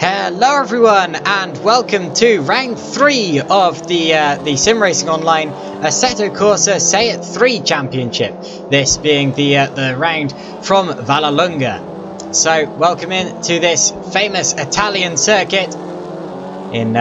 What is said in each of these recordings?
Hello everyone and welcome to round 3 of the Sim Racing Online Assetto Corsa Seat 3 Championship. This being the round from Vallelunga. So welcome in to this famous Italian circuit in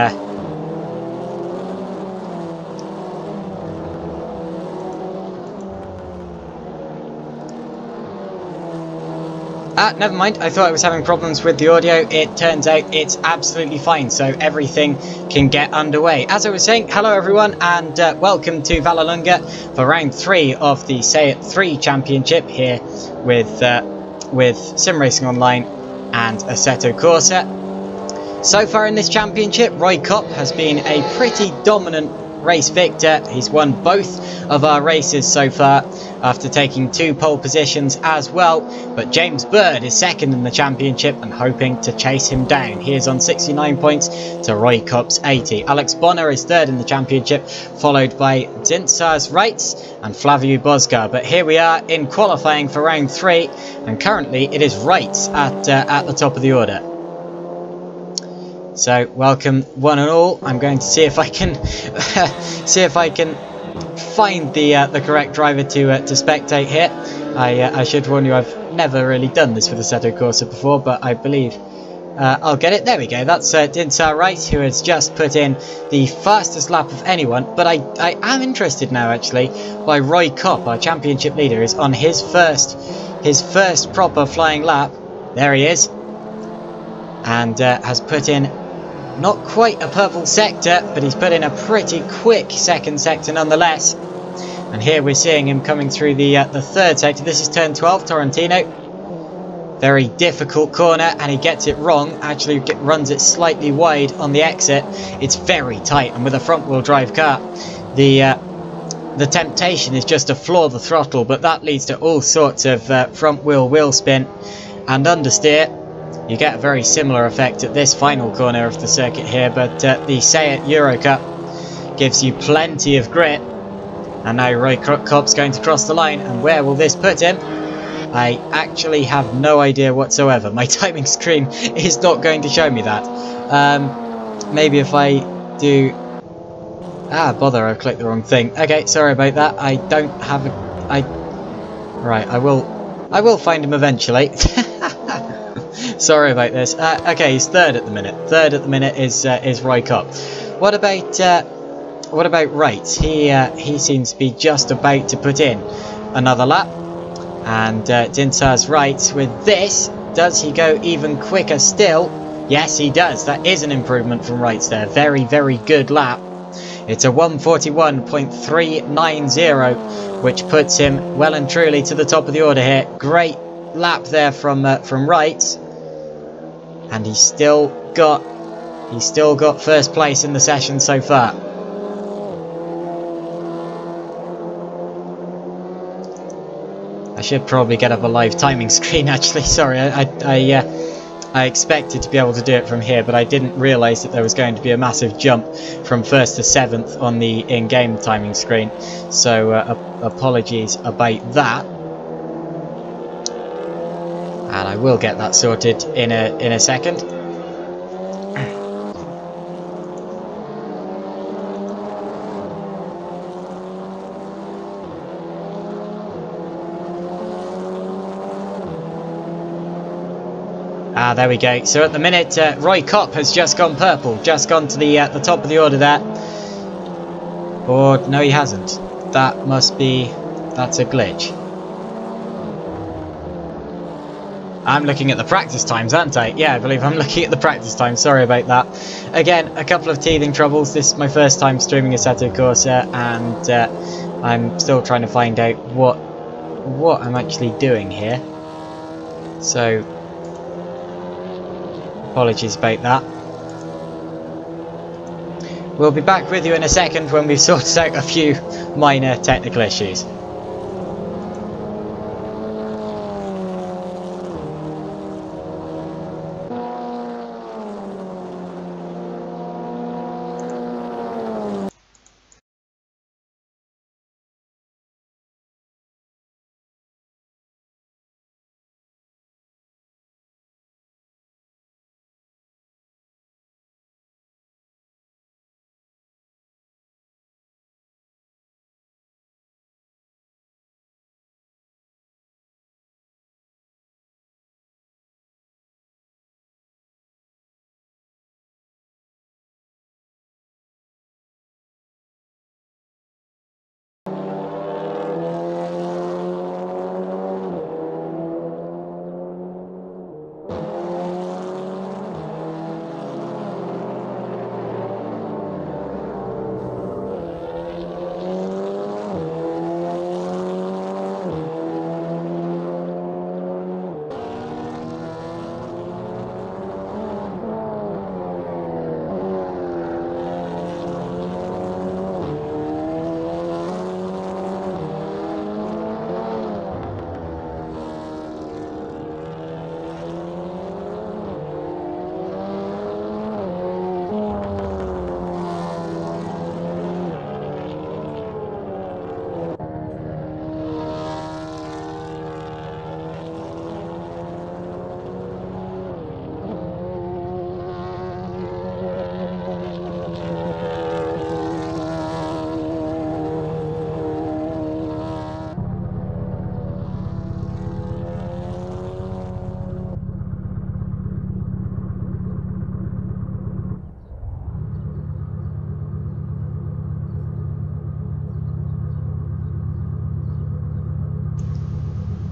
never mind, I thought I was having problems with the audio. It turns out it's absolutely fine, so everything can get underway. As I was saying, hello everyone and welcome to Vallelunga for round 3 of the Seat 3 Championship here with Sim Racing Online and Assetto Corsa. So far in this championship, Roy Kopp has been a pretty dominant race victor. He's won both of our races so far after taking 2 pole positions as well, but James Bird is second in the championship and hoping to chase him down. He is on 69 points to Roy Kopp's 80. Alex Bonner is third in the championship, followed by Dintsars Reitz and Flavio Bosgar. But here we are in qualifying for round 3, and currently it is Reitz at the top of the order. So welcome one and all. I'm going to see if I can find the correct driver to spectate here. I should warn you, I've never really done this with Assetto Corsa before, but I believe I'll get it. There we go. That's Dintsar Reitz, who has just put in the fastest lap of anyone. But I am interested now, actually, by Roy Kopp, our championship leader, is on his first proper flying lap. There he is, and has put in not quite a purple sector, but he's put in a pretty quick second sector nonetheless. And here we're seeing him coming through the third sector. This is turn 12, Torrentino. Very difficult corner, and he gets it wrong. Actually runs it slightly wide on the exit. It's very tight, and with a front wheel drive car, the temptation is just to floor the throttle, but that leads to all sorts of front wheel spin and understeer. You get a very similar effect at this final corner of the circuit here, but the Seat Euro Cup gives you plenty of grit. And now Roy Kopp's going to cross the line, and where will this put him? I actually have no idea whatsoever. My timing screen is not going to show me that. Maybe if I do... bother, I've clicked the wrong thing. Okay, sorry about that. I don't have a... Right, I will find him eventually. Sorry about this. Okay, he's third at the minute. Third at the minute is Roy Kopp. What about Reitz? He seems to be just about to put in another lap. And Dintsars Reitz with this, does he go even quicker still? Yes, he does. That is an improvement from Reitz there. Very, very good lap. It's a 141.390, which puts him well and truly to the top of the order here. Great lap there from Reitz. And he's still got first place in the session so far. I should probably get up a live timing screen, actually. Sorry, I expected to be able to do it from here, but I didn't realise that there was going to be a massive jump from 1st to 7th on the in-game timing screen. So apologies about that. And I will get that sorted in a second. Ah, there we go. So at the minute, Roy Kopp has just gone purple, just gone to the top of the order there. Or no, he hasn't. That must be, that's a glitch. I'm looking at the practice times, aren't I? Yeah, I believe I'm looking at the practice times. Sorry about that. Again, a couple of teething troubles. This is my first time streaming Assetto Corsa, and I'm still trying to find out what I'm actually doing here. So, apologies about that. We'll be back with you in a second when we've sorted out a few minor technical issues.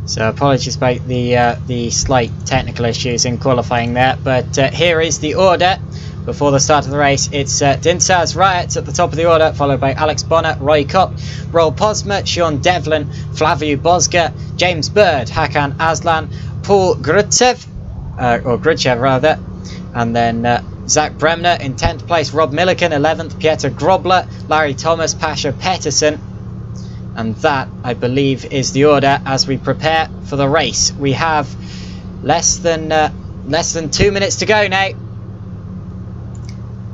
So apologies about the slight technical issues in qualifying there, but here is the order before the start of the race. It's Dinsaz Riot at the top of the order, followed by Alex Bonner, Roy Kopp, Roel Posma, Sean Devlin, Flaviu Bosga, James Bird, Hakan Aslan, Paul Grutsev, or Grutchev rather, and then Zach Bremner in 10th place, Rob Milliken 11th, Pieter Grobler, Larry Thomas, Pasha Petterson. And that, I believe, is the order as we prepare for the race. We have less than 2 minutes to go now,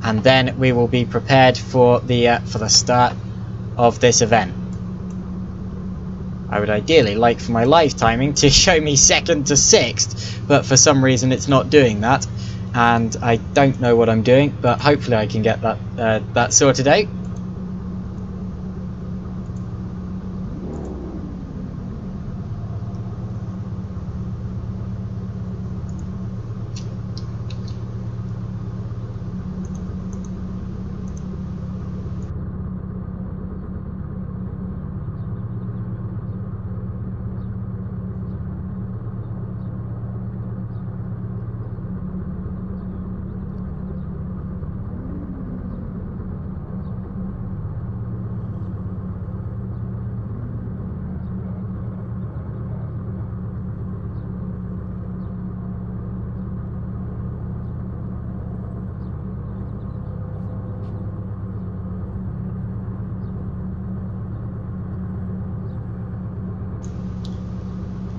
and then we will be prepared for the start of this event. I would ideally like for my live timing to show me 2nd to 6th, but for some reason it's not doing that, and I don't know what I'm doing. But hopefully I can get that sorted out.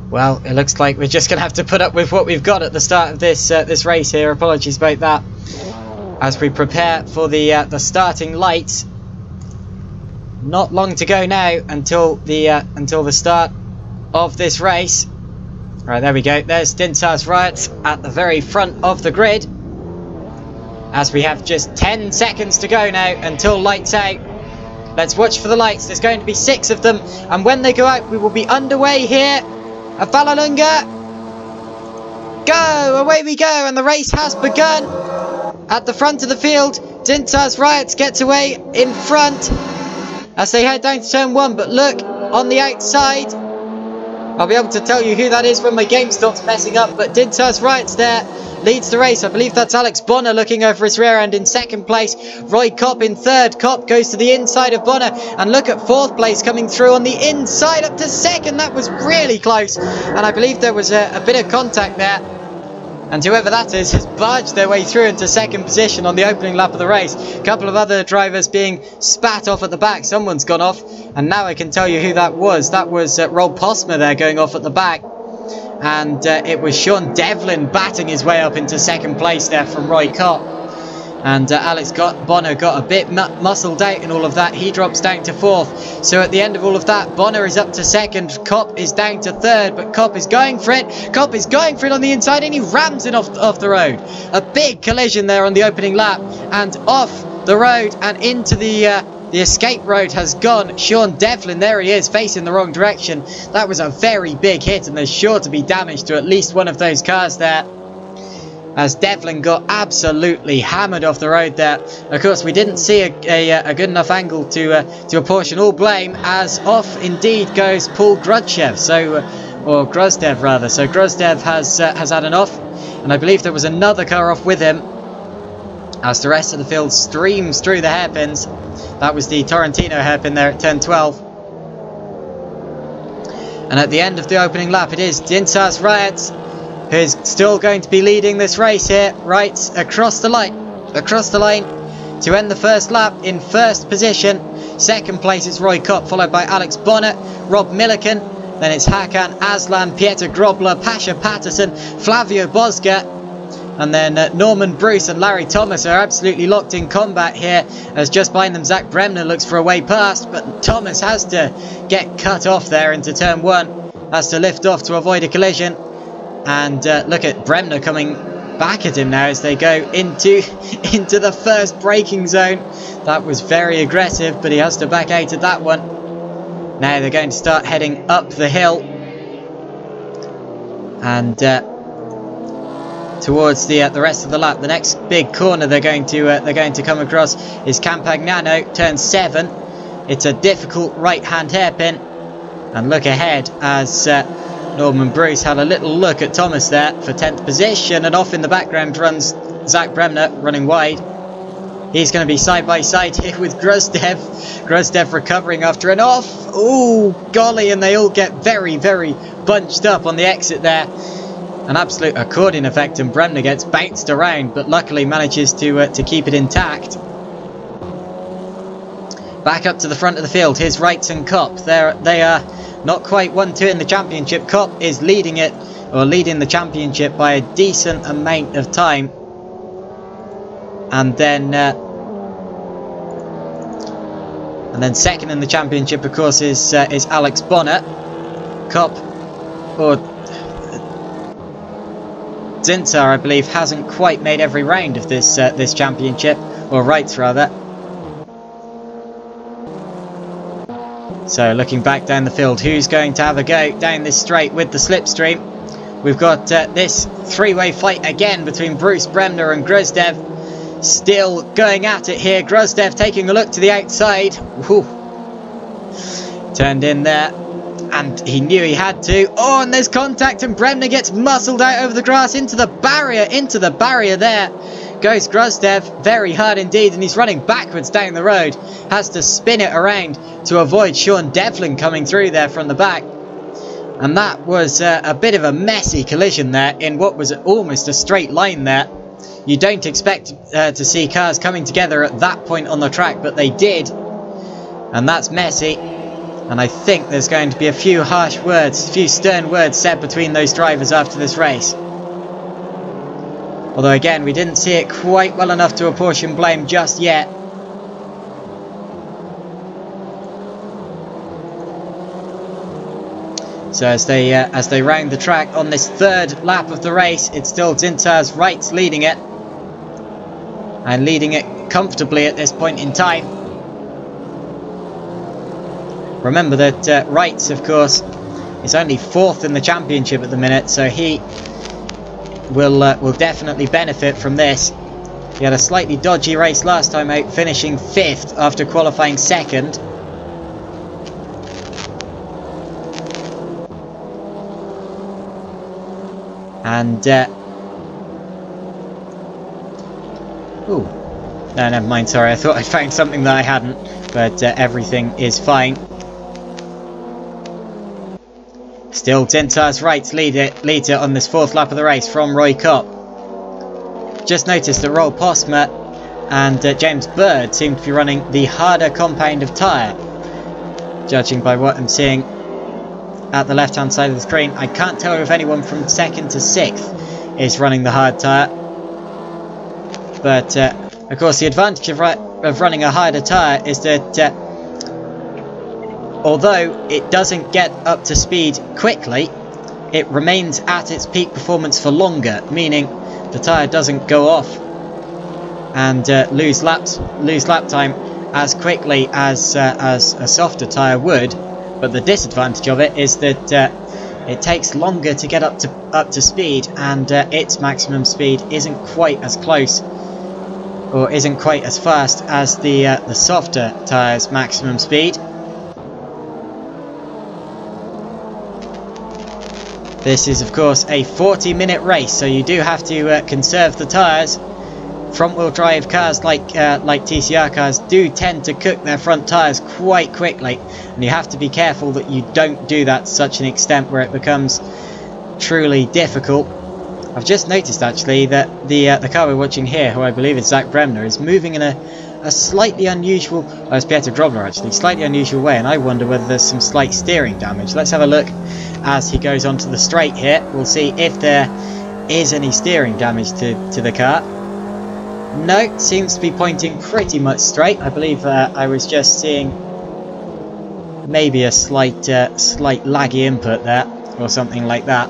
Well, it looks like we're just going to have to put up with what we've got at the start of this race here. Apologies about that. As we prepare for the starting lights, not long to go now until the start of this race. Right, there we go. There's Dinsaz Riot at the very front of the grid. As we have just 10 seconds to go now until lights out. Let's watch for the lights. There's going to be 6 of them, and when they go out, we will be underway here at Vallelunga. go! Away we go, and the race has begun. At the front of the field, Dintar's Riots gets away in front as they head down to turn 1. But look, on the outside, I'll be able to tell you who that is when my game stops messing up. But Dintar's Riots there leads the race. I believe that's Alex Bonner looking over his rear end in second place. Roy Kopp in third. Kopp goes to the inside of Bonner. And look at fourth place coming through on the inside up to second. That was really close. And I believe there was a bit of contact there. And whoever that is has barged their way through into second position on the opening lap of the race. A couple of other drivers being spat off at the back. Someone's gone off. And now I can tell you who that was. That was Rob Posma there going off at the back. And it was Sean Devlin batting his way up into second place there from Roy Kopp. And Alex Bonner got a bit muscled out in all of that. He drops down to fourth. So at the end of all of that, Bonner is up to second. Kopp is down to third, but Kopp is going for it. Kopp is going for it on the inside, and he rams it off the road. A big collision there on the opening lap, and off the road and into the escape road has gone Sean Devlin. There he is, facing the wrong direction. That was a very big hit, and there's sure to be damage to at least one of those cars there, as Devlin got absolutely hammered off the road there. Of course, we didn't see a good enough angle to apportion all blame, as off indeed goes Paul Grudchev, or Gruzdev rather. So Gruzdev has had an off, and I believe there was another car off with him, as the rest of the field streams through the hairpins. That was the Torrentino hairpin there at turn 12. And at the end of the opening lap, it is Dintar's Riots who is still going to be leading this race here, right across the line to end the first lap in first position. Second place is Roy Kopp, followed by Alex Bonner, Rob Milliken, then it's Hakan Aslan, Pieter Grobler, Pasha Patterson, Flavio Bosga, and then Norman Bruce and Larry Thomas are absolutely locked in combat here, as just behind them Zach Bremner looks for a way past, but Thomas has to get cut off there into turn 1, has to lift off to avoid a collision. And look at Bremner coming back at him now as they go into the first braking zone. That was very aggressive, but he has to back out of that one. Now they're going to start heading up the hill and towards the rest of the lap. The next big corner they're going to come across is Campagnano, turn 7. It's a difficult right-hand hairpin, and look ahead as Norman Bruce had a little look at Thomas there for 10th position, and off in the background runs Zach Bremner running wide. He's going to be side by side here with Gruzdev. Gruzdev recovering after an off. Oh golly, and they all get very, very bunched up on the exit there. An absolute accordion effect, and Bremner gets bounced around, but luckily manages to keep it intact. Back up to the front of the field, here's Wrights and Kopp. They are not quite 1-2 in the championship. Kopp is leading the championship by a decent amount of time. And then second in the championship, of course, is Alex Bonner. Kopp, or Zintar, I believe, hasn't quite made every round of this championship, or Wrights rather. So looking back down the field, who's going to have a go down this straight with the slipstream? We've got this three-way fight again between Bruce, Bremner and Gruzdev. Still going at it here. Gruzdev taking a look to the outside. Whew. Turned in there, and he knew he had to. Oh, and there's contact, and Bremner gets muscled out over the grass into the barrier there. Goes Gruzdev, very hard indeed, and he's running backwards down the road. Has to spin it around to avoid Sean Devlin coming through there from the back. And that was a bit of a messy collision there in what was almost a straight line there. You don't expect to see cars coming together at that point on the track, but they did. And that's messy. And I think there's going to be a few harsh words, a few stern words said between those drivers after this race. Although again, we didn't see it quite well enough to apportion blame just yet. So as they round the track on this third lap of the race, it's still Zintar's Wrights leading it. And leading it comfortably at this point in time. Remember that Wrights, of course, is only 4th in the championship at the minute, so he will definitely benefit from this. He had a slightly dodgy race last time out, finishing 5th after qualifying 2nd. And ooh, no, never mind, sorry, I thought I found something that I hadn't, but everything is fine. Still Tintar's right leader on this 4th lap of the race from Roy Kopp. Just noticed that Roel Postma and James Bird seem to be running the harder compound of tyre. Judging by what I'm seeing at the left hand side of the screen, I can't tell if anyone from 2nd to 6th is running the hard tyre. But of course the advantage of running a harder tyre is that although it doesn't get up to speed quickly, it remains at its peak performance for longer, meaning the tyre doesn't go off and lose lap time as quickly as a softer tyre would. But the disadvantage of it is that it takes longer to get up to speed, and its maximum speed isn't quite as close or isn't quite as fast as the softer tyre's maximum speed. This is of course a 40-minute race, so you do have to conserve the tyres. Front-wheel drive cars like TCR cars do tend to cook their front tyres quite quickly, and you have to be careful that you don't do that to such an extent where it becomes truly difficult. I've just noticed actually that the car we're watching here, who I believe is Zach Bremner, is moving in a slightly unusual, it's Peter Grobler actually, slightly unusual way, and I wonder whether there's some slight steering damage. Let's have a look as he goes onto the straight here. We'll see if there is any steering damage to the car. No, seems to be pointing pretty much straight. I believe I was just seeing maybe a slight laggy input there, or something like that.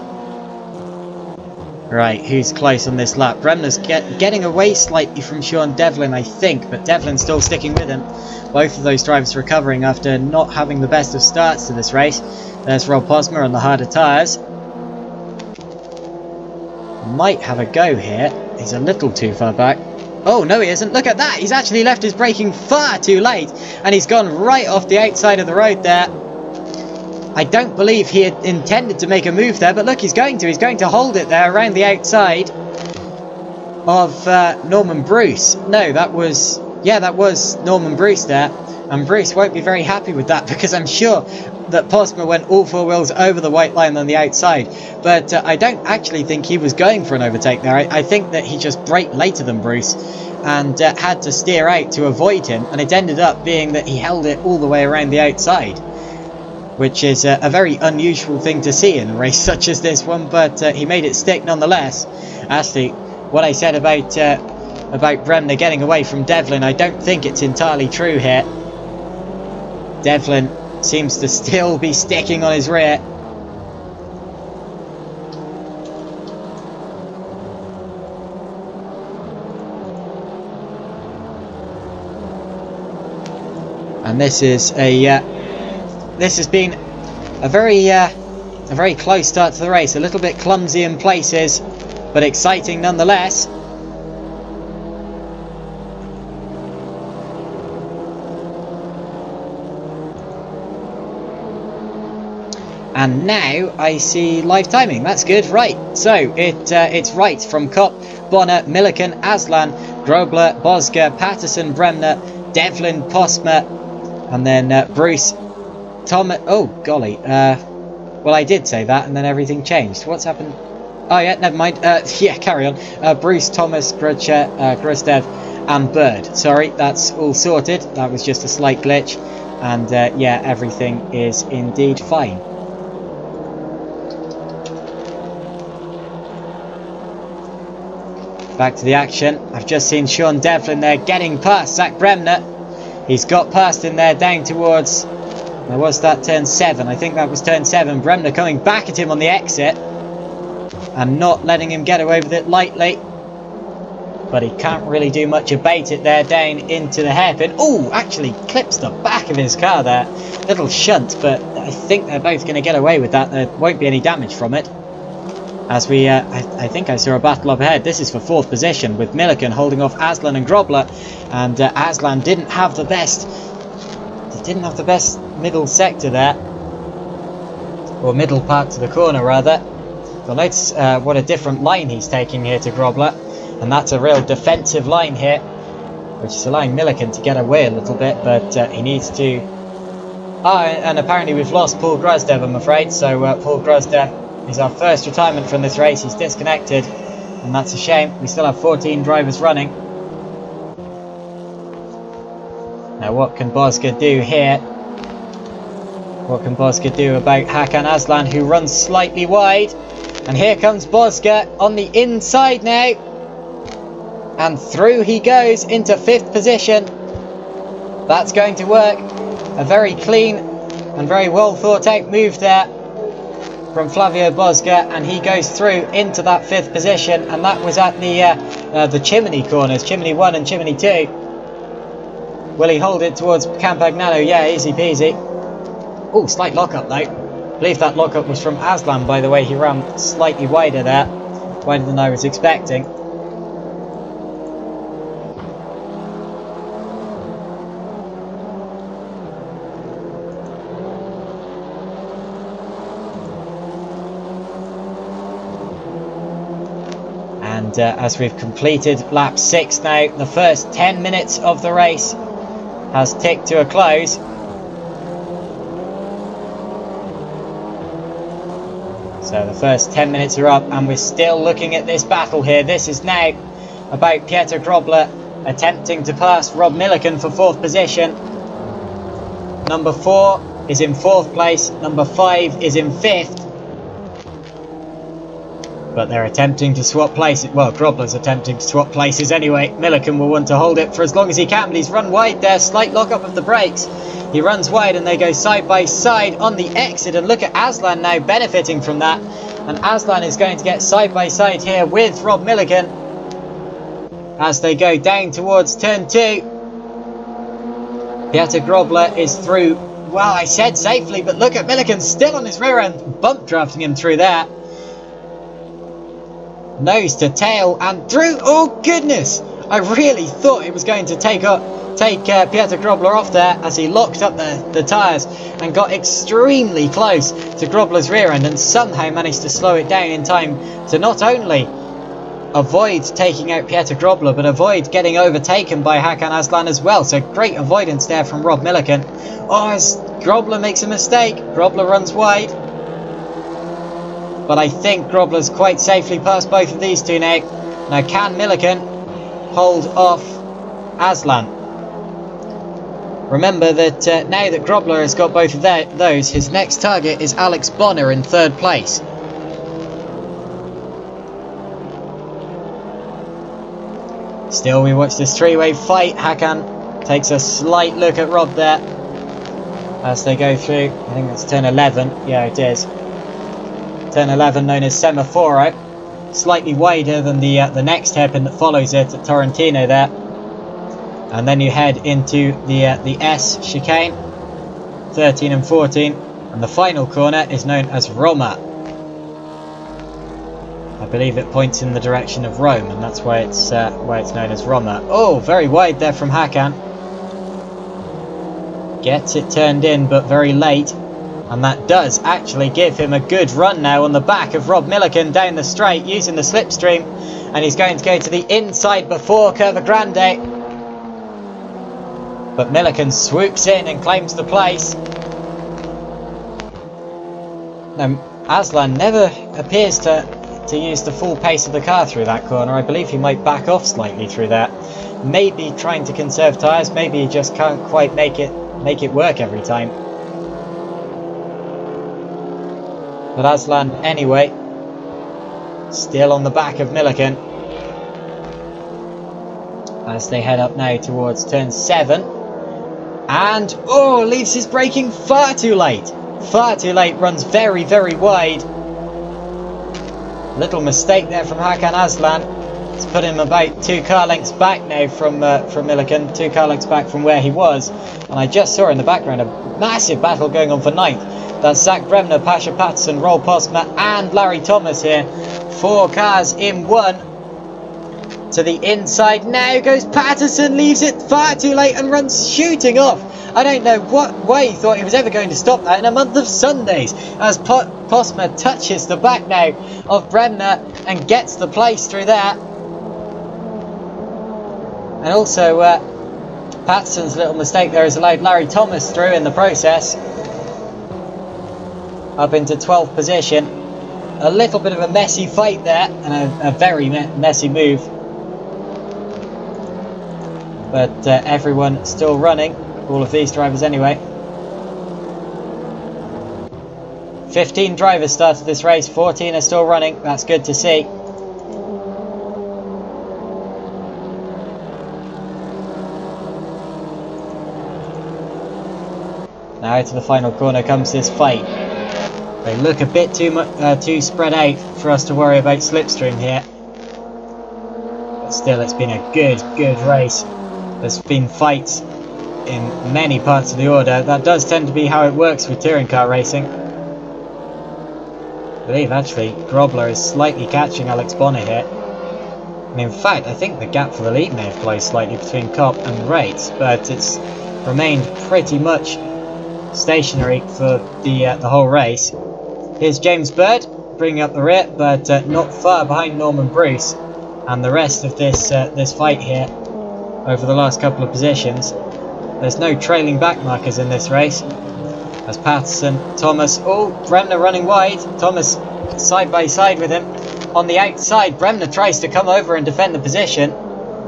Right, who's close on this lap? Bremner's getting away slightly from Sean Devlin, I think, but Devlin's still sticking with him. Both of those drivers recovering after not having the best of starts to this race. There's Roel Postma on the harder tyres. Might have a go here. He's a little too far back. Oh, no he isn't. Look at that. He's actually left his braking far too late, and he's gone right off the outside of the road there. I don't believe he had intended to make a move there, but look, he's going to hold it there around the outside of Norman Bruce. No, that was Norman Bruce there, and Bruce won't be very happy with that, because I'm sure that Postma went all 4 wheels over the white line on the outside, but I don't actually think he was going for an overtake there. I think that he just braked later than Bruce and had to steer out to avoid him, and it ended up being that he held it all the way around the outside, which is a very unusual thing to see in a race such as this one, but he made it stick nonetheless. Actually, what I said about Bremner getting away from Devlin, I don't think it's entirely true here. Devlin seems to still be sticking on his rear. And this is this has been a very close start to the race. A little bit clumsy in places, but exciting nonetheless. And now I see live timing. That's good. Right. So it's right from Kopp, Bonner, Milliken, Aslan, Grobler, Bosger, Patterson, Bremner, Devlin, Postma, and then Bruce, Thomas. Oh golly. Well, I did say that, and then everything changed. What's happened? Oh yeah, never mind. Yeah, carry on. Bruce, Thomas, Grustev, and Bird. Sorry, that's all sorted. That was just a slight glitch, and yeah, everything is indeed fine. Back to the action. I've just seen Sean Devlin there getting past Zach Bremner. He's got past him there down towards, where was that, turn 7? I think that was turn 7. Bremner coming back at him on the exit and not letting him get away with it lightly. But he can't really do much about it there down into the hairpin. Oh, actually clips the back of his car there. Little shunt, but I think they're both going to get away with that. There won't be any damage from it. As we, I think I saw a battle up ahead. This is for 4th position, with Milliken holding off Aslan and Grobler, and Aslan didn't have the best middle sector there, or middle part to the corner rather. But notice what a different line he's taking here to Grobler, and that's a real defensive line here, which is allowing Milliken to get away a little bit, but he needs to. And apparently we've lost Paul Grosdev, I'm afraid. So Paul Grosdev is our first retirement from this race. He's disconnected, and that's a shame. We still have 14 drivers running. Now what can Bosga do here? What can Bosga do about Hakan Aslan, who runs slightly wide? And here comes Bosga on the inside now, and through he goes into 5th position. That's going to work. A very clean and very well thought out move there from Flavio Bosga, and he goes through into that 5th position, and that was at the chimney corners, chimney 1 and chimney 2. Will he hold it towards Campagnano? Yeah, easy peasy. Oh, slight lockup though. I believe that lockup was from Aslan, by the way. He ran slightly wider there, wider than I was expecting. And as we've completed lap 6 now, the first 10 minutes of the race has ticked to a close. So the first 10 minutes are up, and we're still looking at this battle here. This is now about Pieter Grobler attempting to pass Rob Milliken for 4th position. Number 4 is in 4th place, number 5 is in 5th. But they're attempting to swap places. Well, Grobler's attempting to swap places anyway. Milliken will want to hold it for as long as he can, but he's run wide there. Slight lockup of the brakes. He runs wide and they go side by side on the exit. And look at Aslan now benefiting from that. And Aslan is going to get side by side here with Rob Milliken as they go down towards turn 2. Pieter Grobler is through. Well, I said safely, but look at Milliken still on his rear end, bump drafting him through there. Nose to tail and through. Oh goodness, I really thought it was going to take Pieter Grobler off there as he locked up the tyres and got extremely close to Grobler's rear end, and somehow managed to slow it down in time to not only avoid taking out Pieter Grobler, but avoid getting overtaken by Hakan Aslan as well. So great avoidance there from Rob Milliken. Oh, as Grobler makes a mistake, Grobler runs wide. But I think Grobler's quite safely past both of these two now. Now can Milliken hold off Aslan? Remember that now that Grobler has got both of those, his next target is Alex Bonner in 3rd place. Still, we watch this three-way fight. Hakan takes a slight look at Rob there as they go through. I think that's turn 11. Yeah, it is. Turn 11, known as Semaforo, slightly wider than the next hairpin that follows it at Torrentino there, and then you head into the S chicane, 13 and 14, and the final corner is known as Roma. I believe it points in the direction of Rome, and that's why it's known as Roma. Oh, very wide there from Hakan. Gets it turned in, but very late. And that does actually give him a good run now on the back of Rob Milliken down the straight using the slipstream. And he's going to go to the inside before Curva Grande. But Milliken swoops in and claims the place. Now, Aslan never appears to use the full pace of the car through that corner. I believe he might back off slightly through that. Maybe trying to conserve tyres. Maybe he just can't quite make it work every time. But Aslan, anyway, still on the back of Milliken as they head up now towards turn 7. And, oh, leaves his braking far too late. Far too late, runs very, very wide. Little mistake there from Hakan Aslan. It's put him about 2 car lengths back now from Milliken, 2 car lengths back from where he was. And I just saw in the background a massive battle going on for 9th. That's Zach Bremner, Pasha Patterson, Roel Postma and Larry Thomas here. 4 cars in one. To the inside now goes Patterson, leaves it far too late and runs shooting off. I don't know what way he thought he was ever going to stop that in a month of Sundays, as Postma touches the back now of Bremner and gets the place through there. And also Patterson's little mistake there has allowed Larry Thomas through in the process. Up into 12th position. A little bit of a messy fight there and a very messy move. But everyone still running. All of these drivers anyway. 15 drivers started this race, 14 are still running. That's good to see. Now to the final corner comes this fight. They look a bit too spread out for us to worry about slipstream here. But still, it's been a good race. There's been fights in many parts of the order. That does tend to be how it works with touring car racing. I believe actually Grobler is slightly catching Alex Bonner here. And in fact, I think the gap for the lead may have closed slightly between Kopp and Rates, but it's remained pretty much stationary for the whole race. Here's James Bird bringing up the rear, but not far behind Norman Bruce and the rest of this fight here over the last couple of positions. There's no trailing back markers in this race. As Patterson, Thomas, Bremner running wide. Thomas side by side with him. On the outside, Bremner tries to come over and defend the position.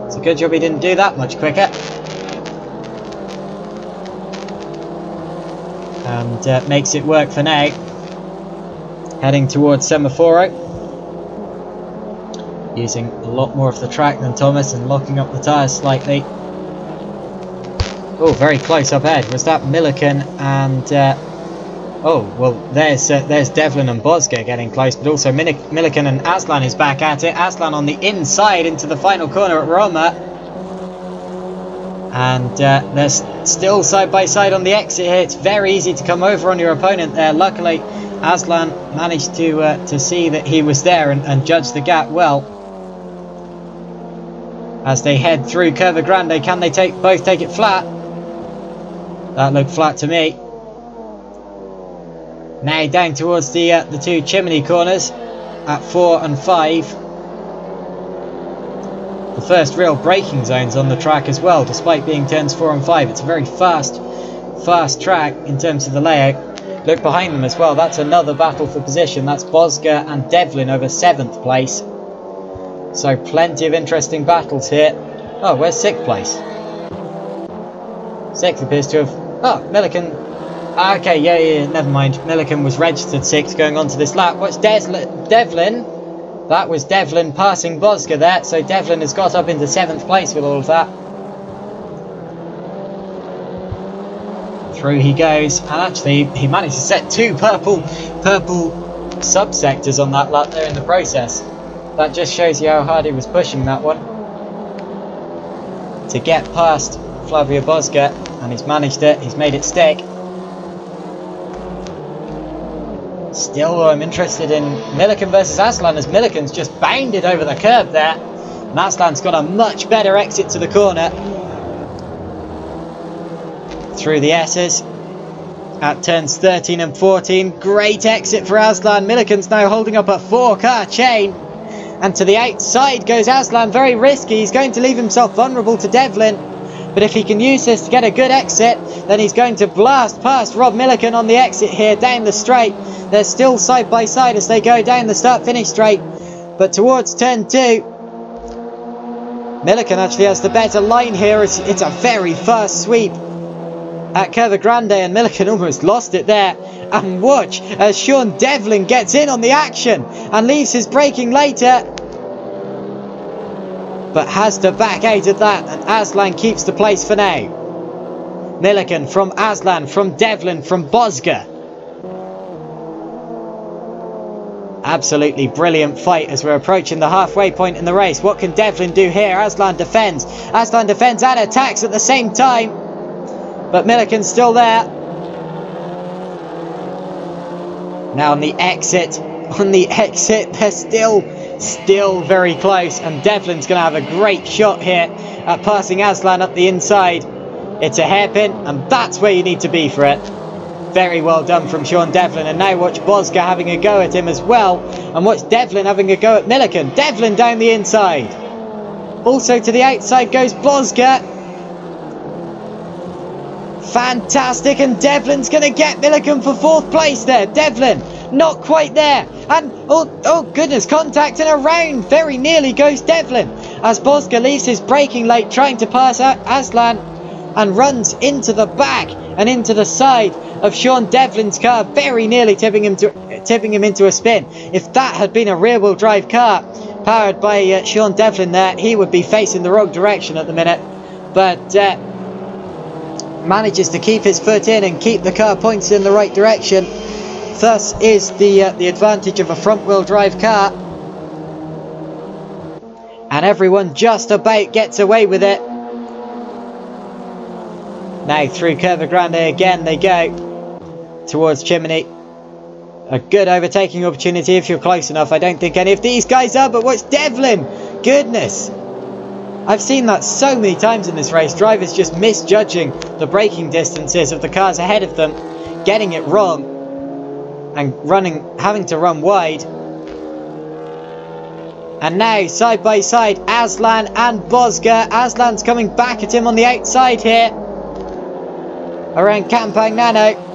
It's a good job he didn't do that much quicker. And makes it work for now. Heading towards Semaphoro. Using a lot more of the track than Thomas and locking up the tyres slightly. Oh, very close up ahead. Was that Milliken and... oh, well, there's Devlin and Bosger getting close, but also Milliken and Aslan is back at it. Aslan on the inside into the final corner at Roma. And they're still side by side on the exit here. It's very easy to come over on your opponent there. Luckily, Aslan managed to see that he was there and judge the gap well. As they head through Curva Grande, can they both take it flat? That looked flat to me. Now down towards the 2 chimney corners at 4 and 5. The first real braking zones on the track as well, despite being turns 4 and 5. It's a very fast track in terms of the layout. Look behind them as well. That's another battle for position. That's Bosger and Devlin over 7th place. So plenty of interesting battles here. Oh, where's 6th place? 6th appears to have... Oh, Milliken. Okay, yeah, never mind. Milliken was registered 6th going on to this lap. What's Devlin? That was Devlin passing Bosger there. So Devlin has got up into 7th place with all of that. Through he goes. And actually, he managed to set 2 purple subsectors on that lap there in the process. That just shows you how hard he was pushing that one to get past Flavio Bosger, and he's managed it. He's made it stick. Still, I'm interested in Milliken versus Aslan, as Milliken's just bounded over the curb there, and Aslan's got a much better exit to the corner through the S's at turns 13 and 14. Great exit for Aslan. Milliken's now holding up a 4-car chain. And to the outside goes Aslan, very risky. He's going to leave himself vulnerable to Devlin. But if he can use this to get a good exit, then he's going to blast past Rob Milliken on the exit here, down the straight. They're still side by side as they go down the start-finish straight. But towards turn 2, Milliken actually has the better line here. It's a very fast sweep at Curva Grande, and Milliken almost lost it there. And watch as Sean Devlin gets in on the action and leaves his braking later, but has to back out of that, and Aslan keeps the place for now. Milliken from Aslan, from Devlin, from Bosger. Absolutely brilliant fight as we're approaching the halfway point in the race. What can Devlin do here? Aslan defends and attacks at the same time, but Milliken's still there. Now on the exit, they're still very close, and Devlin's going to have a great shot here at passing Aslan up the inside. It's a hairpin, and that's where you need to be for it. Very well done from Sean Devlin, and now watch Bosga having a go at him as well, and watch Devlin having a go at Milliken. Devlin down the inside. Also to the outside goes Bosga. Fantastic, and Devlin's going to get Milliken for 4th place there. Devlin, not quite there. And, oh goodness, contact and around. Very nearly goes Devlin. As Bosga leaves his braking late, trying to pass out Aslan, and runs into the back and into the side of Sean Devlin's car, very nearly tipping him into a spin. If that had been a rear-wheel drive car powered by Sean Devlin there, he would be facing the wrong direction at the minute. But manages to keep his foot in and keep the car pointed in the right direction. Thus is the advantage of a front-wheel drive car. And everyone just about gets away with it. Now through Curva Grande again they go towards Chimney. A good overtaking opportunity if you're close enough. I don't think any of these guys are, but watch Devlin. Goodness. I've seen that so many times in this race. Drivers just misjudging the braking distances of the cars ahead of them, getting it wrong, and having to run wide. And now side by side, Aslan and Bosga. Aslan's coming back at him on the outside here, around Campang Nano.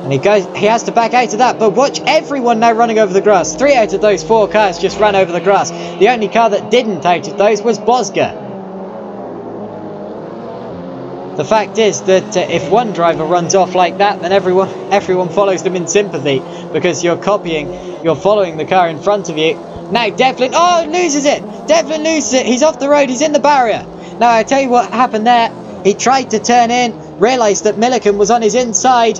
And he has to back out of that, but watch everyone now running over the grass. 3 out of those 4 cars just ran over the grass. The only car that didn't out of those was Bosga. The fact is that if one driver runs off like that, then everyone follows them in sympathy, because you're following the car in front of you. Now Devlin, loses it. Devlin loses it. He's off the road. He's in the barrier. Now I tell you what happened there. He tried to turn in, realised that Milliken was on his inside,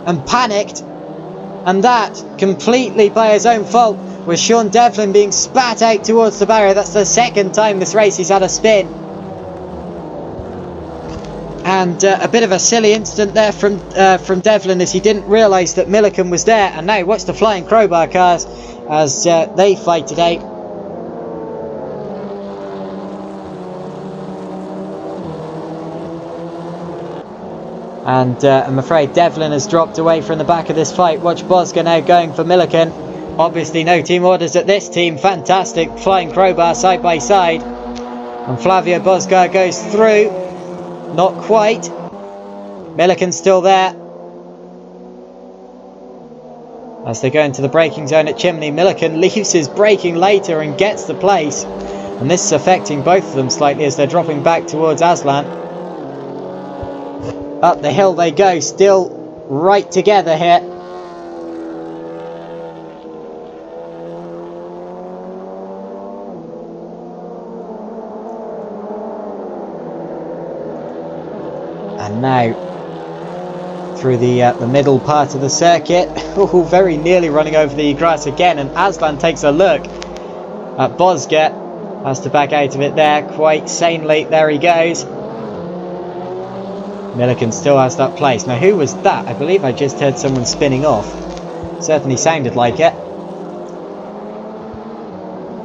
and panicked, and that, completely by his own fault, was Sean Devlin being spat out towards the barrier. That's the 2nd time this race he's had a spin. And a bit of a silly incident there from Devlin, as he didn't realise that Milliken was there. And now watch the flying crowbar cars as they fight today. And I'm afraid Devlin has dropped away from the back of this fight. Watch Bosga now going for Milliken. Obviously no team orders at this team. Fantastic flying crowbar side by side. And Flavio Bosga goes through. Not quite. Milliken's still there. As they go into the braking zone at Chimney, Milliken leaves his braking later and gets the place. And this is affecting both of them slightly as they're dropping back towards Aslan. Up the hill they go, still right together here. And now through the middle part of the circuit. Very nearly running over the grass again, and Aslan takes a look at Bosga. Has to back out of it there quite sanely. There he goes. Milliken still has that place. Now who was that? I believe I just heard someone spinning off. Certainly sounded like it.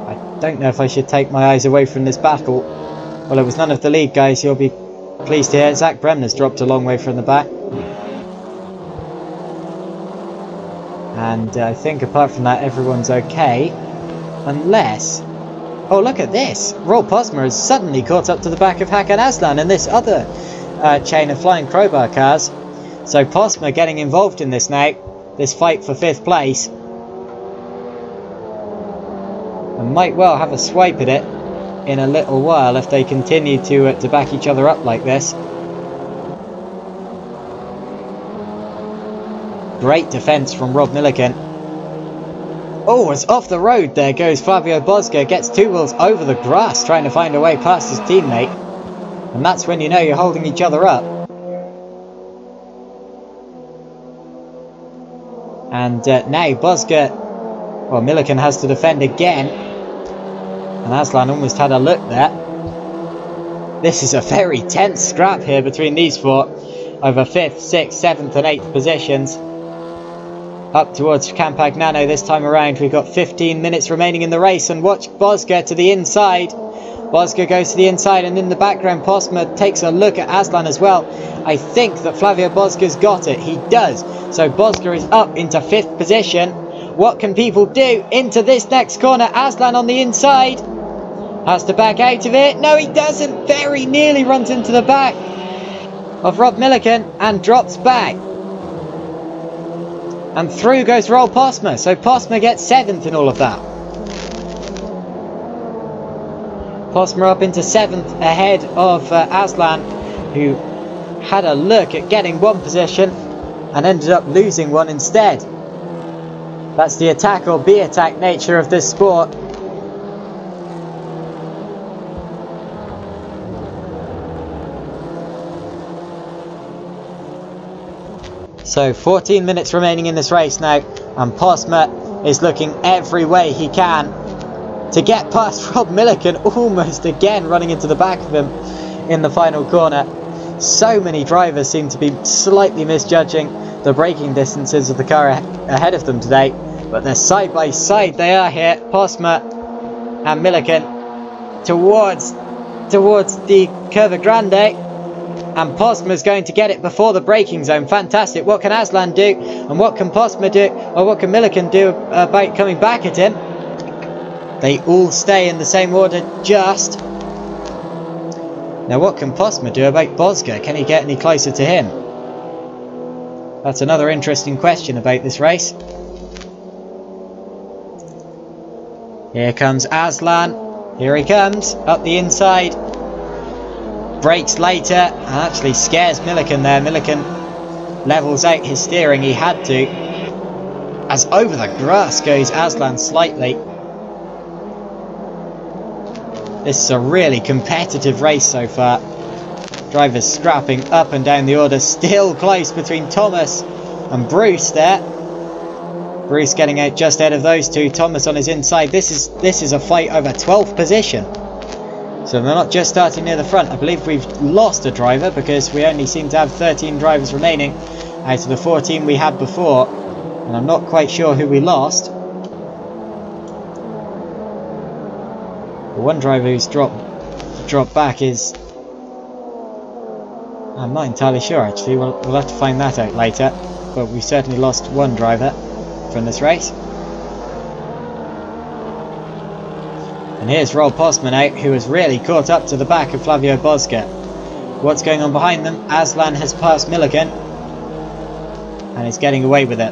I don't know if I should take my eyes away from this battle. Well, it was none of the lead guys, you'll be pleased to hear. Zach Bremner's dropped a long way from the back. And I think apart from that everyone's okay. Unless... oh, look at this! Roel Posma has suddenly caught up to the back of Hakan Aslan and this other chain of flying crowbar cars. So Posma getting involved in this now, this fight for 5th place, and might well have a swipe at it in a little while if they continue to back each other up like this. Great defence from Rob Milliken. Oh, it's off the road. There goes Flavio Bosga, gets 2 wheels over the grass trying to find a way past his teammate. And that's when you know you're holding each other up. And now Bosga, well, Milliken has to defend again. And Aslan almost had a look there. This is a very tense scrap here between these 4 over 5th, 6th, 7th and 8th positions. up towards Campagnano this time around. We've got 15 minutes remaining in the race, and watch Bosga to the inside. Bosga goes to the inside, and in the background Postma takes a look at Aslan as well. I think that Flavio Bosga's got it. He does. So Bosga is up into 5th position. What can people do into this next corner? Aslan on the inside. Has to back out of it. No, he doesn't. Very nearly runs into the back of Rob Milliken and drops back. And through goes Roel Postma. So Postma gets 7th in all of that. Postma up into 7th ahead of Aslan, who had a look at getting 1 position and ended up losing 1 instead. That's the attack or be attack nature of this sport. So 14 minutes remaining in this race now, and Postma is looking every way he can to get past Rob Milliken, almost again running into the back of him in the final corner. So many drivers seem to be slightly misjudging the braking distances of the car ahead of them today, but they're side by side. They are here, Postma and Milliken, towards the Curva Grande, and Postma's going to get it before the braking zone. Fantastic. What can Aslan do, and what can Postma do, or what can Milliken do about coming back at him? They all stay in the same order, just. Now what can Postma do about Bosga? Can he get any closer to him? That's another interesting question about this race. Here comes Aslan. Here he comes, up the inside. Brakes later, and actually scares Milliken there. Milliken levels out his steering, he had to. As over the grass goes Aslan slightly. This is a really competitive race so far. Drivers scrapping up and down the order. Still close between Thomas and Bruce there. Bruce getting out just ahead of those two. Thomas on his inside. This is a fight over 12th position. So they're not just starting near the front. I believe we've lost a driver because we only seem to have 13 drivers remaining out of the 14 we had before. And I'm not quite sure who we lost. One driver who's dropped back is... I'm not entirely sure actually, we'll have to find that out later. But we certainly lost one driver from this race. And here's Roel Postma out, who has really caught up to the back of Flavio Bosga. What's going on behind them? Aslan has passed Milliken and is getting away with it.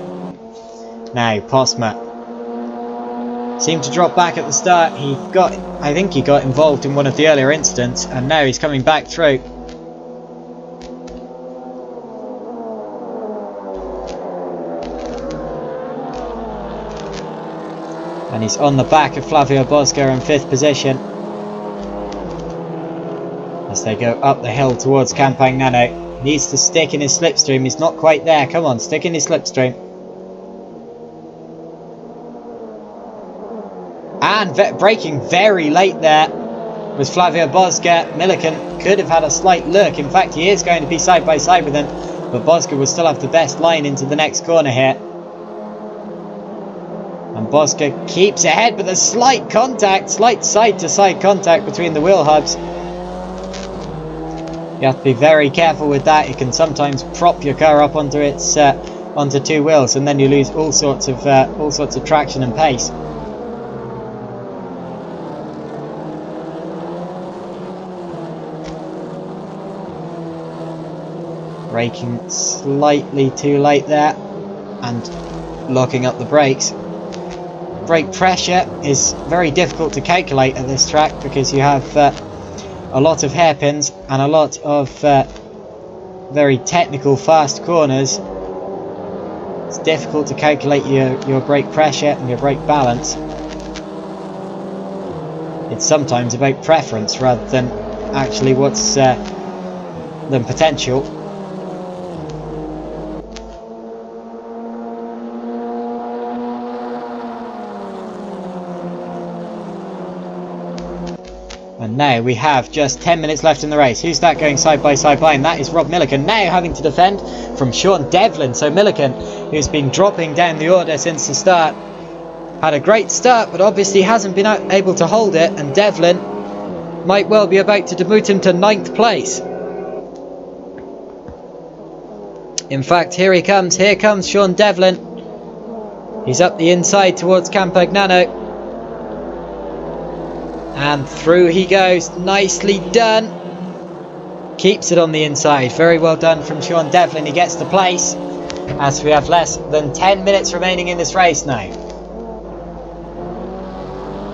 Now Postma seemed to drop back at the start. I think he got involved in one of the earlier incidents, and now he's coming back through. And he's on the back of Flavio Bosga in 5th position as they go up the hill towards Campagnano. Needs to stick in his slipstream. He's not quite there. Come on, stick in his slipstream. And braking very late there was Flavio Bosga. Milliken could have had a slight look. In fact, he is going to be side by side with him, but Bosga will still have the best line into the next corner here. And Bosga keeps ahead, but there's slight contact, slight side-to-side contact between the wheel hubs. You have to be very careful with that. You can sometimes prop your car up onto its onto 2 wheels, and then you lose all sorts of traction and pace. Braking slightly too late there and locking up the brakes. Brake pressure is very difficult to calculate at this track because you have a lot of hairpins and a lot of very technical fast corners. It's difficult to calculate your brake pressure and your brake balance. It's sometimes about preference rather than actually what's than potential. And now we have just 10 minutes left in the race. Who's that going side by side by? And that is Rob Milliken now having to defend from Sean Devlin. So Milliken, who's been dropping down the order since the start, had a great start but obviously hasn't been able to hold it, and Devlin might well be about to demote him to 9th place. In fact, here comes Sean Devlin. He's up the inside towards Campagnano. And through he goes. Nicely done. Keeps it on the inside. Very well done from Sean Devlin. He gets the place as we have less than 10 minutes remaining in this race now.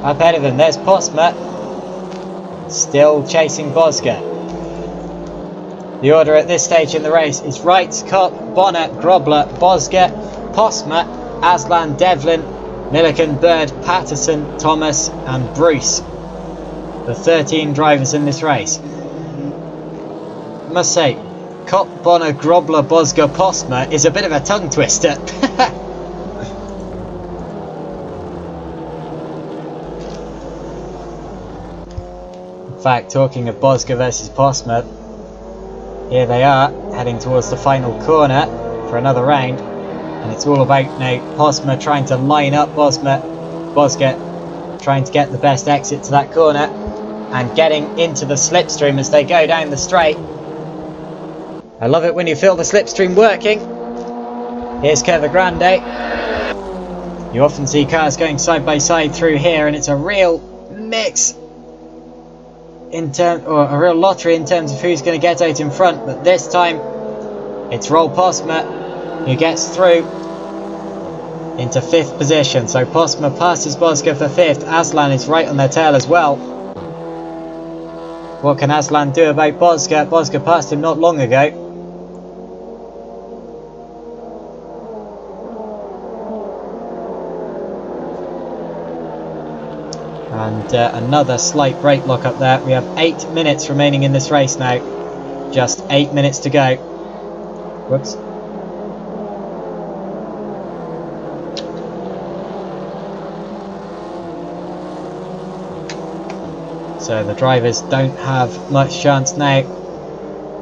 Up ahead of them, there's Postma. Still chasing Bosga. The order at this stage in the race is Wright, Kopp, Bonner, Grobler, Bosga, Postma, Aslan, Devlin, Milliken, Bird, Patterson, Thomas and Bruce. The 13 drivers in this race. I must say, Kopp, Bonner, Grobler, Bosga, Postma is a bit of a tongue twister. In fact, talking of Bosga versus Postma, here they are, heading towards the final corner for another round. And it's all about now Postma trying to line up Bosga, trying to get the best exit to that corner and getting into the slipstream as they go down the straight. I love it when you feel the slipstream working. Here's Curva Grande. You often see cars going side by side through here, and it's a real mix or a real lottery in terms of who's going to get out in front, but this time it's Roel Postma who gets through into 5th position. So Postma passes Bosga for 5th. Aslan is right on their tail as well. What can Aslan do about Bosga? Bosga passed him not long ago. And another slight brake lock up there. We have 8 minutes remaining in this race now. Just 8 minutes to go. Whoops. So the drivers don't have much chance now.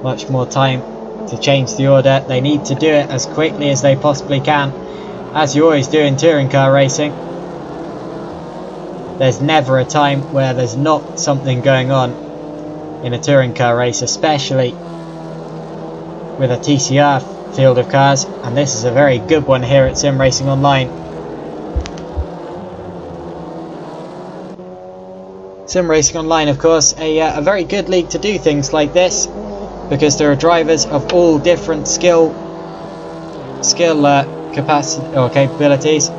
Much more time to change the order. They need to do it as quickly as they possibly can. As you always do in touring car racing. There's never a time where there's not something going on in a touring car race, especially with a TCR field of cars, and this is a very good one here at Sim Racing Online. Sim Racing Online, of course, a very good league to do things like this, because there are drivers of all different skill capacity or capabilities.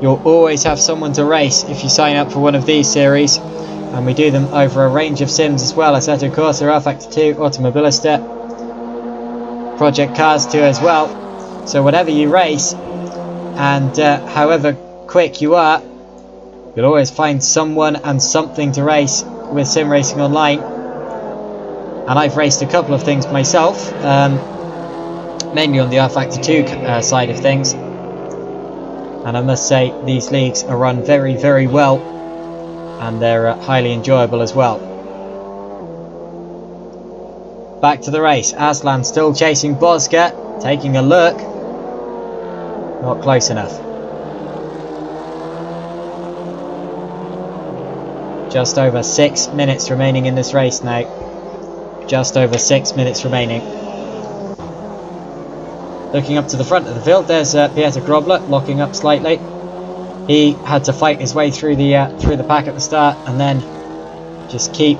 You'll always have someone to race if you sign up for one of these series, and we do them over a range of sims as well. Assetto Corsa, R-Factor 2, Automobilista, Project Cars 2 as well. So whatever you race, and however quick you are, you'll always find someone and something to race with Sim Racing Online. And I've raced a couple of things myself, mainly on the R-Factor 2 side of things. And I must say, these leagues are run very, very well, and they're highly enjoyable as well. Back to the race. Aslan still chasing Bosga, taking a look. Not close enough. Just over 6 minutes remaining in this race now. Just over 6 minutes remaining. Looking up to the front of the field, there's Pieter Grobler locking up slightly. He had to fight his way through the pack at the start and then just keep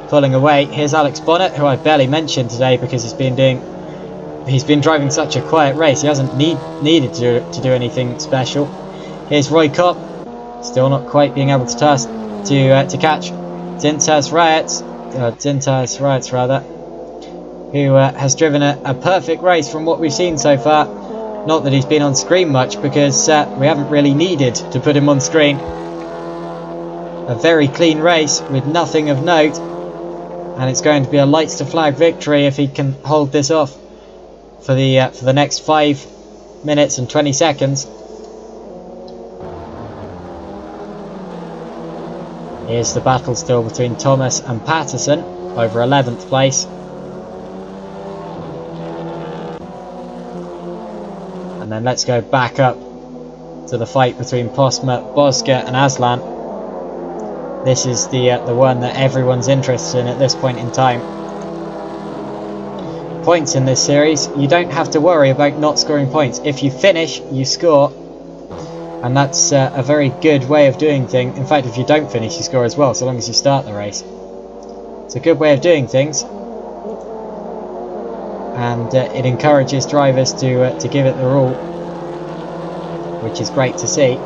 pulling away. Here's Alex Bonnet, who I barely mentioned today because he's been driving such a quiet race. He hasn't needed to do anything special. Here's Roy Kopp, still not quite being able to catch Zintas Riots rather. Who has driven a perfect race from what we've seen so far. Not that he's been on screen much, because we haven't really needed to put him on screen. A very clean race with nothing of note, and it's going to be a lights to flag victory if he can hold this off for the next 5 minutes and 20 seconds. Here's the battle still between Thomas and Patterson over 11th place. And then let's go back up to the fight between Postma, Bosca and Aslan. This is the one that everyone's interested in at this point in time. Points in this series, you don't have to worry about not scoring points. If you finish, you score. And that's a very good way of doing things. In fact, if you don't finish, you score as well, so long as you start the race. It's a good way of doing things. And it encourages drivers to give it their all, which is great to see.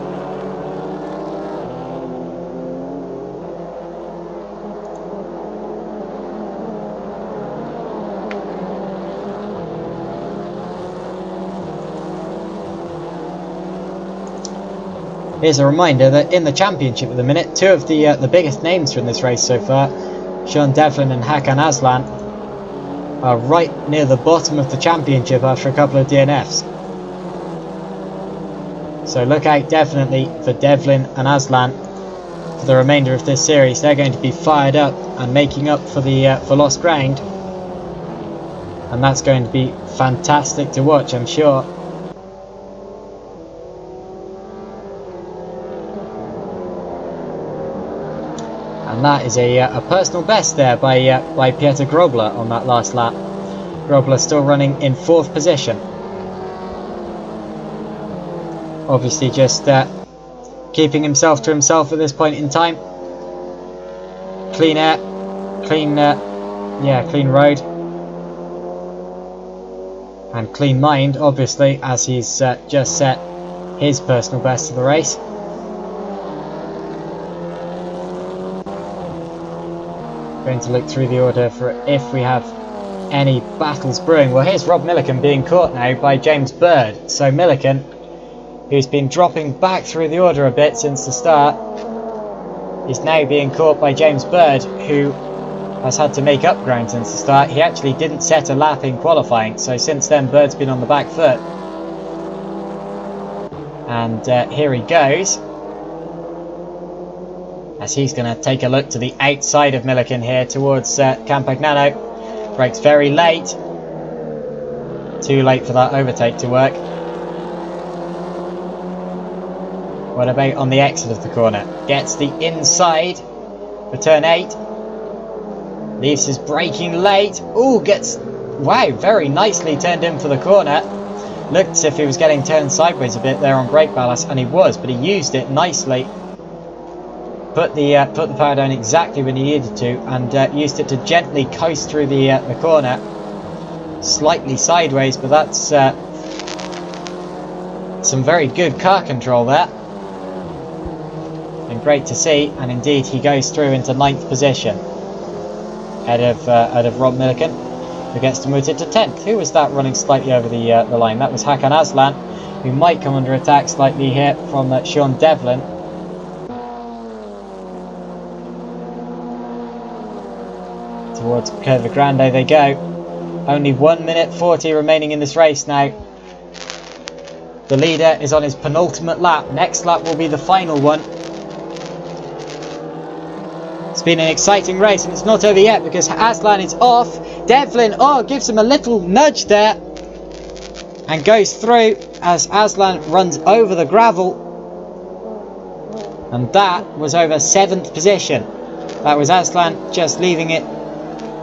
Here's a reminder that in the championship at the minute, two of the biggest names from this race so far, Sean Devlin and Hakan Aslan, are right near the bottom of the championship after a couple of DNFs. So look out definitely for Devlin and Aslan for the remainder of this series. They're going to be fired up and making up for the for lost ground, and that's going to be fantastic to watch, I'm sure. And that is a personal best there by Pieter Grobler on that last lap. Grobler still running in 4th position. Obviously just keeping himself to himself at this point in time. Clean air, clean road. And clean mind, obviously, as he's just set his personal best of the race. Going to look through the order for if we have any battles brewing. Well, here's Rob Milliken being caught now by James Bird. So Milliken, who's been dropping back through the order a bit since the start, is now being caught by James Bird, who has had to make up ground since the start. He actually didn't set a lap in qualifying, so since then Bird's been on the back foot. And here he goes, as he's going to take a look to the outside of Milliken here towards Campagnano. Brakes very late. Too late for that overtake to work. What about on the exit of the corner? Gets the inside for turn 8. Leaves his braking late. Ooh, gets... Wow, very nicely turned in for the corner. Looked as if he was getting turned sideways a bit there on brake ballast, and he was, but he used it nicely. Put the power down exactly when he needed to, and used it to gently coast through the corner, slightly sideways, but that's some very good car control there, and great to see. And indeed, he goes through into 9th position, ahead of Rob Milliken, who gets demoted to 10th. Who was that running slightly over the line? That was Hakan Aslan, who might come under attack slightly here from Sean Devlin. Towards Curva Grande they go. Only 1 minute 40 remaining in this race now. The leader is on his penultimate lap. Next lap will be the final one. It's been an exciting race, and it's not over yet because Aslan is off. Devlin, gives him a little nudge there and goes through as Aslan runs over the gravel. And that was over 7th position. That was Aslan just leaving it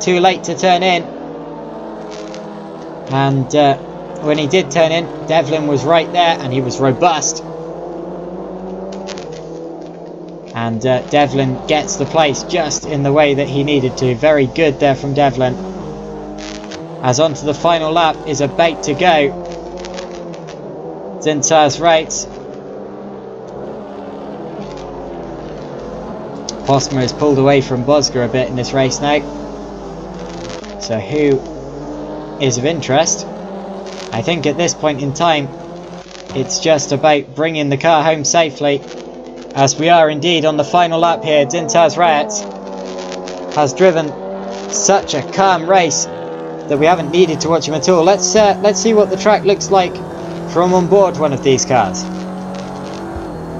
too late to turn in, and when he did turn in, Devlin was right there, and he was robust, and Devlin gets the place just in the way that he needed to. Very good there from Devlin, as onto the final lap is about to go. Zintar's rates. Postma is pulled away from Bosca a bit in this race now. So who is of interest? I think at this point in time it's just about bringing the car home safely, as we are indeed on the final lap here. Dintaz Rayet has driven such a calm race that we haven't needed to watch him at all. Let's see what the track looks like from on board one of these cars.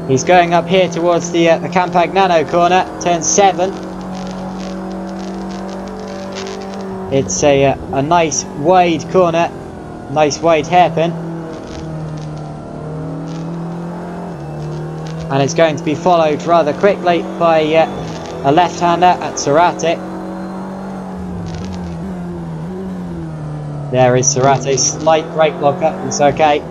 He's going up here towards the Campagnano corner, turn 7. It's a nice wide corner, nice wide hairpin. And it's going to be followed rather quickly by a left-hander at Seat3. There is Seat3, slight brake lock-up, it's okay.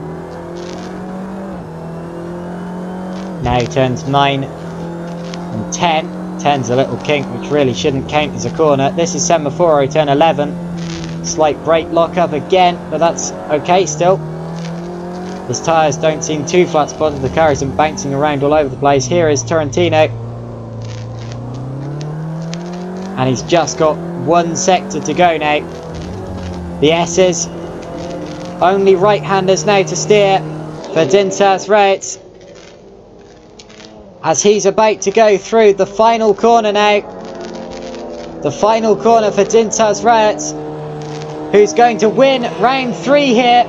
Now turns 9 and 10. 10's a little kink which really shouldn't count as a corner. This is Semaforo, turn 11. Slight brake lock-up again, but that's okay still. His tyres don't seem too flat spotted, the car isn't bouncing around all over the place. Here is Torrentino. And he's just got one sector to go now. The S's. Only right-handers now to steer for Dintas Reyes. As he's about to go through the final corner now. The final corner for Dintas Reyes, who's going to win round 3 here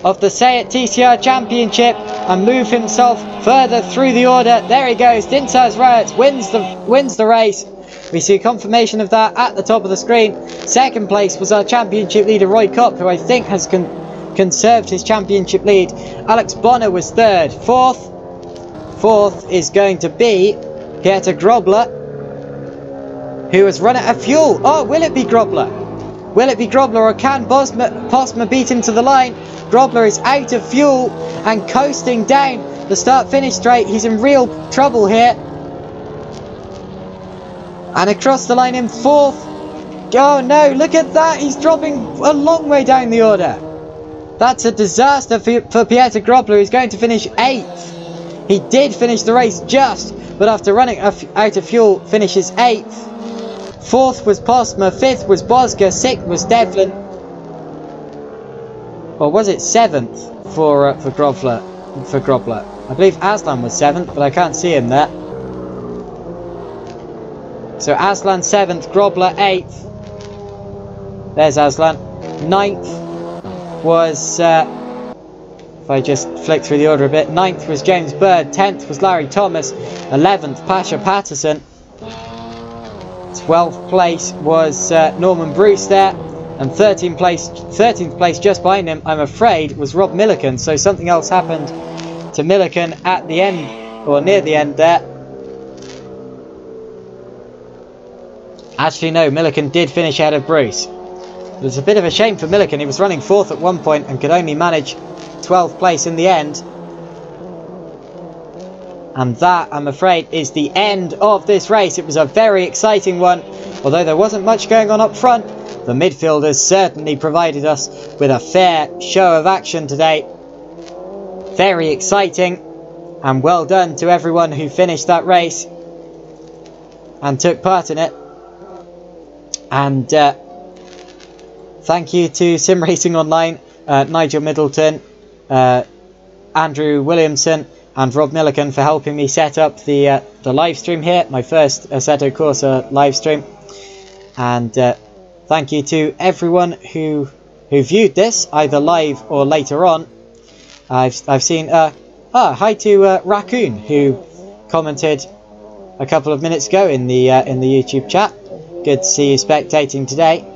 of the Seat TCR Championship and move himself further through the order. There he goes, Dintas Reyes wins the race. We see confirmation of that at the top of the screen. Second place was our championship leader Roy Kopp, who I think has conserved his championship lead. Alex Bonner was third. Fourth is going to be Pieter Grobler, who has run out of fuel. Oh, will it be Grobler? Will it be Grobler, or can Postma beat him to the line? Grobler is out of fuel and coasting down the start-finish straight. He's in real trouble here. And across the line in 4th. Oh no, look at that. He's dropping a long way down the order. That's a disaster for Pieter Grobler, who's going to finish 8th. He did finish the race just, but after running out of fuel, finishes 8th. 4th was Postma, 5th was Bosga, 6th was Devlin. Or was it 7th for Grobler? I believe Aslan was 7th, but I can't see him there. So Aslan 7th, Grobler 8th. There's Aslan. 9th was, if I just flick through the order a bit, 9th was James Bird, 10th was Larry Thomas, 11th Pasha Patterson, 12th place was Norman Bruce there, and 13th place just behind him, I'm afraid, was Rob Milliken. So something else happened to Milliken at the end, or near the end there. Actually no, Milliken did finish ahead of Bruce. It was a bit of a shame for Milliken. He was running 4th at one point and could only manage 12th place in the end. And that, I'm afraid, is the end of this race. It was a very exciting one. Although there wasn't much going on up front, the midfielders certainly provided us with a fair show of action today. Very exciting. And well done to everyone who finished that race and took part in it. And thank you to Sim Racing Online, Nigel Middleton, Andrew Williamson and Rob Milliken for helping me set up the live stream here, my first Assetto Corsa live stream. And thank you to everyone who viewed this, either live or later on. I've seen hi to Raccoon, who commented a couple of minutes ago in the YouTube chat. Good to see you spectating today.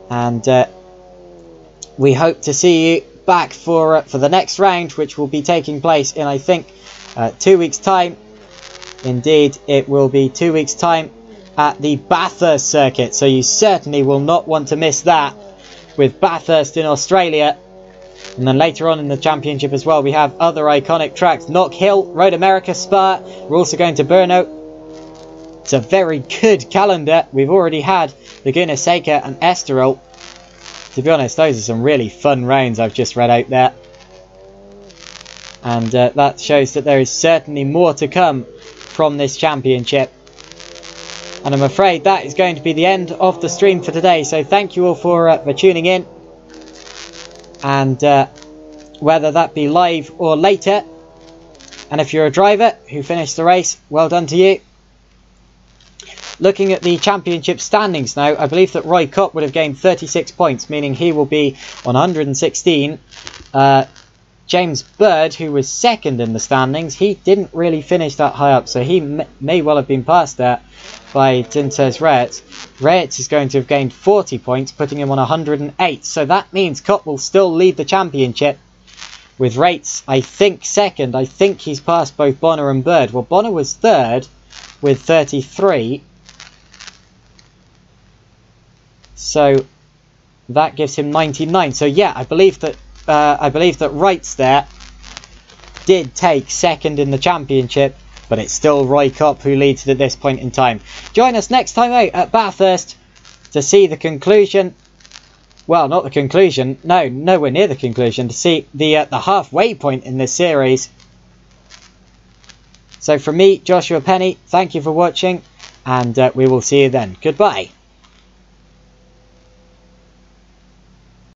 And we hope to see you back for the next round, which will be taking place in, I think, 2 weeks' time. Indeed, it will be 2 weeks' time at the Bathurst circuit. So you certainly will not want to miss that, with Bathurst in Australia. And then later on in the championship as well, we have other iconic tracks. Knock Hill, Road America, Spa. We're also going to Brno. It's a very good calendar. We've already had Laguna Seca and Estoril. To be honest, those are some really fun rounds I've just read out there. And that shows that there is certainly more to come from this championship. And I'm afraid that is going to be the end of the stream for today. So thank you all for tuning in. And whether that be live or later. And if you're a driver who finished the race, well done to you. Looking at the championship standings now, I believe that Roy Kopp would have gained 36 points, meaning he will be on 116. James Bird, who was second in the standings, he didn't really finish that high up, so he may well have been passed there by Dinters Reyes. Reyes is going to have gained 40 points, putting him on 108. So that means Kopp will still lead the championship, with Reyes, I think, second. I think he's passed both Bonner and Bird. Well, Bonner was third with 33. So that gives him 99. So yeah, I believe that Wrights there did take second in the championship, but it's still Roy Kopp who leads it at this point in time. Join us next time out at Bathurst to see the conclusion. Well, not the conclusion. No, nowhere near the conclusion. To see the halfway point in this series. So from me, Joshua Penny, thank you for watching, and we will see you then. Goodbye.